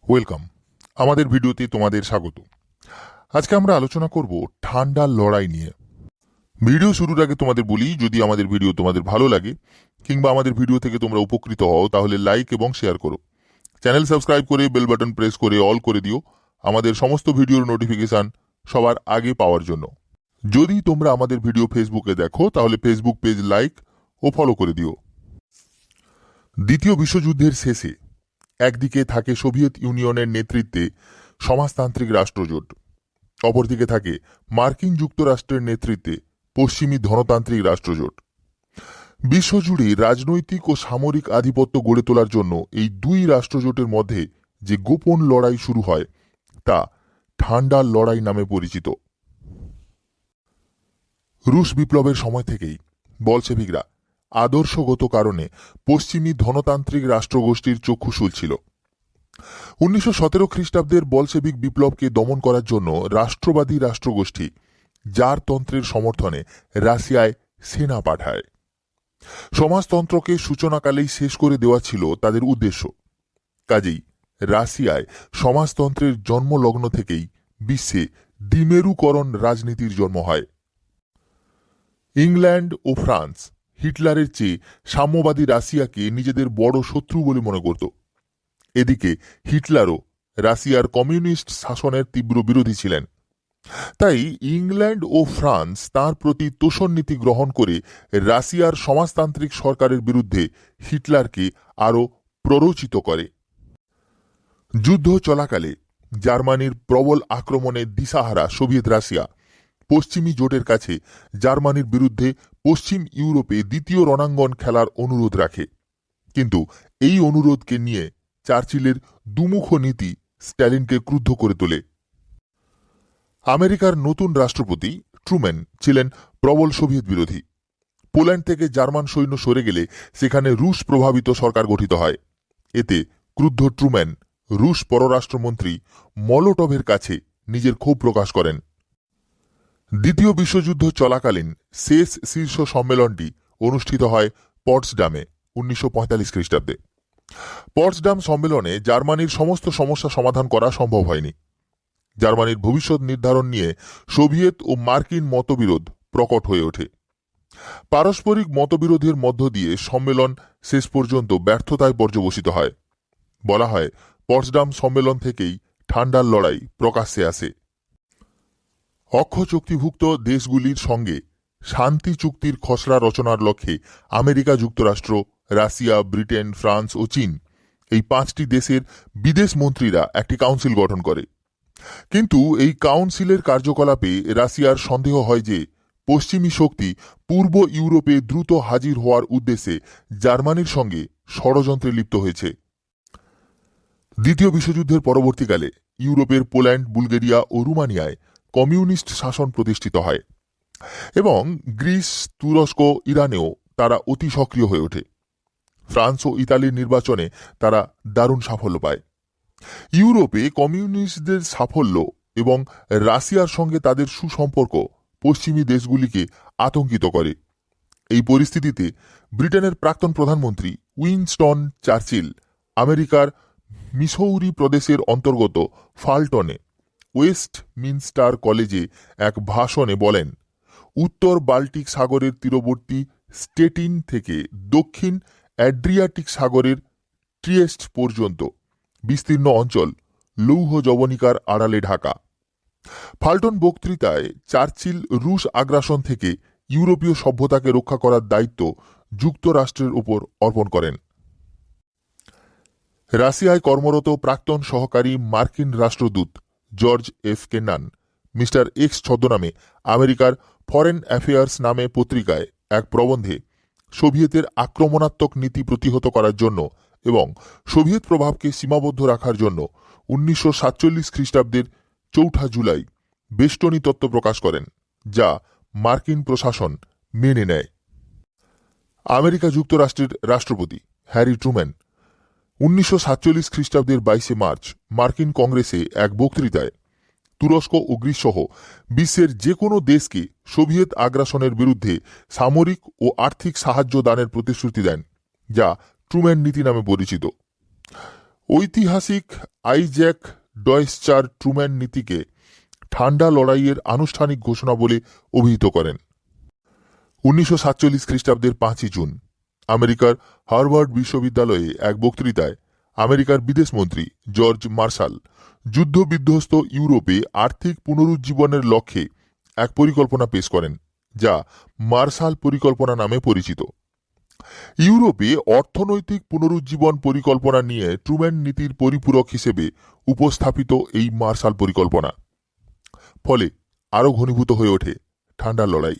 Welcome. আমাদের ভিডিওতে তোমাদের স্বাগত। আজকে আমরা আলোচনা করব ঠান্ডার লড়াই নিয়ে। ভিডিও শুরুর আগে তোমাদের বলি, যদি আমাদের ভিডিও তোমাদের ভালো লাগে কিংবা আমাদের ভিডিও থেকে তোমরা উপকৃত হও তাহলে লাইক এবং শেয়ার করো। চ্যানেল সাবস্ক্রাইব করে বেল বাটন প্রেস করে অল করে দিও আমাদের সমস্ত ভিডিওর নোটিফিকেশন সবার আগে পাওয়ার জন্য। যদি তোমরা আমাদের ভিডিও ফেসবুকে দেখো তাহলে ফেসবুক পেজ লাইক ও ফলো করে দিও। দ্বিতীয় বিশ্বযুদ্ধের শেষে একদিকে থাকে সোভিয়েত ইউনিয়নের নেতৃত্বে সমাজতান্ত্রিক রাষ্ট্রজোট, অপরদিকে থাকে মার্কিন যুক্তরাষ্ট্রের নেতৃত্বে পশ্চিমী ধনতান্ত্রিক রাষ্ট্রজোট। বিশ্বজুড়ে রাজনৈতিক ও সামরিক আধিপত্য গড়ে তোলার জন্য এই দুই রাষ্ট্রজোটের মধ্যে যে গোপন লড়াই শুরু হয় তা ঠান্ডার লড়াই নামে পরিচিত। রুশ বিপ্লবের সময় থেকেই বলশেভিকরা আদর্শগত কারণে পশ্চিমী ধনতান্ত্রিক রাষ্ট্রগোষ্ঠীর চক্ষুশূল ছিল। 1917 খ্রিস্টাব্দের বলশেভিক বিপ্লবকে দমন করার জন্য রাষ্ট্রবাদী রাষ্ট্রগোষ্ঠী জারতন্ত্রের সমর্থনে রাশিয়ায় সেনা পাঠায়। সমাজতন্ত্রকে সূচনাকালেই শেষ করে দেওয়া ছিল তাদের উদ্দেশ্য। কাজেই রাশিয়ায় সমাজতন্ত্রের জন্মলগ্ন থেকেই বিশ্বে দ্বিমেরুকরণ রাজনীতির জন্ম হয়। ইংল্যান্ড ও ফ্রান্স হিটলারের চেয়ে সাম্যবাদী রাশিয়াকে নিজেদের বড় শত্রু বলে মনে করত। এদিকে হিটলারও রাশিয়ার কমিউনিস্ট শাসনের তীব্র বিরোধী ছিলেন। তাই ইংল্যান্ড ও ফ্রান্স তার প্রতি তোষণ নীতি গ্রহণ করে রাশিয়ার সমাজতান্ত্রিক সরকারের বিরুদ্ধে হিটলারকে আরও প্ররোচিত করে। যুদ্ধ চলাকালে জার্মানির প্রবল আক্রমণে দিশাহারা সোভিয়েত রাশিয়া পশ্চিমী জোটের কাছে জার্মানির বিরুদ্ধে পশ্চিম ইউরোপে দ্বিতীয় রণাঙ্গন খেলার অনুরোধ রাখে। কিন্তু এই অনুরোধকে নিয়ে চার্চিলের দুমুখ নীতি স্ট্যালিনকে ক্রুদ্ধ করে তোলে। আমেরিকার নতুন রাষ্ট্রপতি ট্রুম্যান ছিলেন প্রবল সোভিয়েত বিরোধী। পোল্যান্ড থেকে জার্মান সৈন্য সরে গেলে সেখানে রুশ প্রভাবিত সরকার গঠিত হয়। এতে ক্রুদ্ধ ট্রুম্যান রুশ পররাষ্ট্রমন্ত্রী মলোটভের কাছে নিজের ক্ষোভ প্রকাশ করেন। দ্বিতীয় বিশ্বযুদ্ধ চলাকালীন শেষ শীর্ষ সম্মেলনটি অনুষ্ঠিত হয় পটসডামে 1945 খ্রিস্টাব্দে। পটসডাম সম্মেলনে জার্মানির সমস্ত সমস্যা সমাধান করা সম্ভব হয়নি। জার্মানির ভবিষ্যৎ নির্ধারণ নিয়ে সোভিয়েত ও মার্কিন মতবিরোধ প্রকট হয়ে ওঠে। পারস্পরিক মতবিরোধের মধ্য দিয়ে সম্মেলন শেষ পর্যন্ত ব্যর্থতায় পর্যবসিত হয়। বলা হয় পটসডাম সম্মেলন থেকেই ঠান্ডার লড়াই প্রকাশ্যে আসে। অক্ষ চুক্তিভুক্ত দেশগুলির সঙ্গে শান্তি চুক্তির খসড়া রচনার লক্ষ্যে আমেরিকা যুক্তরাষ্ট্র, রাশিয়া, ব্রিটেন, ফ্রান্স ও চীন এই পাঁচটি দেশের বিদেশ মন্ত্রীরা একটি কাউন্সিল গঠন করে। কিন্তু এই কাউন্সিলের কার্যকলাপে রাশিয়ার সন্দেহ হয় যে পশ্চিমী শক্তি পূর্ব ইউরোপে দ্রুত হাজির হওয়ার উদ্দেশ্যে জার্মানির সঙ্গে ষড়যন্ত্রে লিপ্ত হয়েছে। দ্বিতীয় বিশ্বযুদ্ধের পরবর্তীকালে ইউরোপের পোল্যান্ড, বুলগেরিয়া ও রুমানিয়ায় কমিউনিস্ট শাসন প্রতিষ্ঠিত হয় এবং গ্রিস, তুরস্ক, ইরানেও তারা অতি সক্রিয় হয়ে ওঠে। ফ্রান্স ও ইতালির নির্বাচনে তারা দারুণ সাফল্য পায়। ইউরোপে কমিউনিস্টদের সাফল্য এবং রাশিয়ার সঙ্গে তাদের সুসম্পর্ক পশ্চিমী দেশগুলিকে আতঙ্কিত করে। এই পরিস্থিতিতে ব্রিটেনের প্রাক্তন প্রধানমন্ত্রী উইনস্টন চার্চিল আমেরিকার মিসৌরি প্রদেশের অন্তর্গত ফাল্টনে ওয়েস্টমিনস্টার কলেজে এক ভাষণে বলেন, উত্তর বাল্টিক সাগরের তীরবর্তী স্টেটিন থেকে দক্ষিণ অ্যাড্রিয়াটিক সাগরের ট্রিয়েস্ট পর্যন্ত বিস্তীর্ণ অঞ্চল লৌহ যবনিকার আড়ালে ঢাকা। ফাল্টন বক্তৃতায় চার্চিল রুশ আগ্রাসন থেকে ইউরোপীয় সভ্যতাকে রক্ষা করার দায়িত্ব যুক্তরাষ্ট্রের উপর অর্পণ করেন। রাশিয়ায় কর্মরত প্রাক্তন সহকারী মার্কিন রাষ্ট্রদূত George F Kennan Mister X ছদ্মনামে আমেরিকার ফরেন অ্যাফেয়ার্স নামে পত্রিকায় এক প্রবন্ধে সোভিয়েতের আক্রমণাত্মক নীতি প্রতিহত করার জন্য এবং সোভিয়েত প্রভাবকে সীমাবদ্ধ রাখার জন্য 1947 খ্রিস্টাব্দের 4 জুলাই বেষ্টনী তত্ত্ব প্রকাশ করেন, যা মার্কিন প্রশাসন মেনে নেয়। আমেরিকা যুক্তরাষ্ট্রের রাষ্ট্রপতি হ্যারি ট্রুম্যান 1947 খ্রিস্টাব্দের 22 মার্চ মার্কিন কংগ্রেসে এক বক্তৃতায় তুরস্ক ও গ্রিস সহ বিশ্বের যে কোনো দেশকে সোভিয়েত আগ্রাসনের বিরুদ্ধে সামরিক ও আর্থিক সাহায্য দানের প্রতিশ্রুতি দেন, যা ট্রুম্যান নীতি নামে পরিচিত। ঐতিহাসিক আইজ্যাক ডয়েসচার ট্রুম্যান নীতিকে ঠান্ডা লড়াইয়ের আনুষ্ঠানিক ঘোষণা বলে অভিহিত করেন। 1947 খ্রিস্টাব্দের 5 জুন আমেরিকার হার্ভার্ড বিশ্ববিদ্যালয়ে এক বক্তৃতায় আমেরিকার বিদেশমন্ত্রী জর্জ মার্শাল যুদ্ধ বিধ্বস্ত ইউরোপে আর্থিক পুনরুজ্জীবনের লক্ষ্যে এক পরিকল্পনা পেশ করেন, যা মার্শাল পরিকল্পনা নামে পরিচিত। ইউরোপে অর্থনৈতিক পুনরুজ্জীবন পরিকল্পনা নিয়ে ট্রুম্যান নীতির পরিপূরক হিসেবে উপস্থাপিত এই মার্শাল পরিকল্পনা। ফলে আরও ঘনীভূত হয়ে ওঠে ঠান্ডার লড়াই।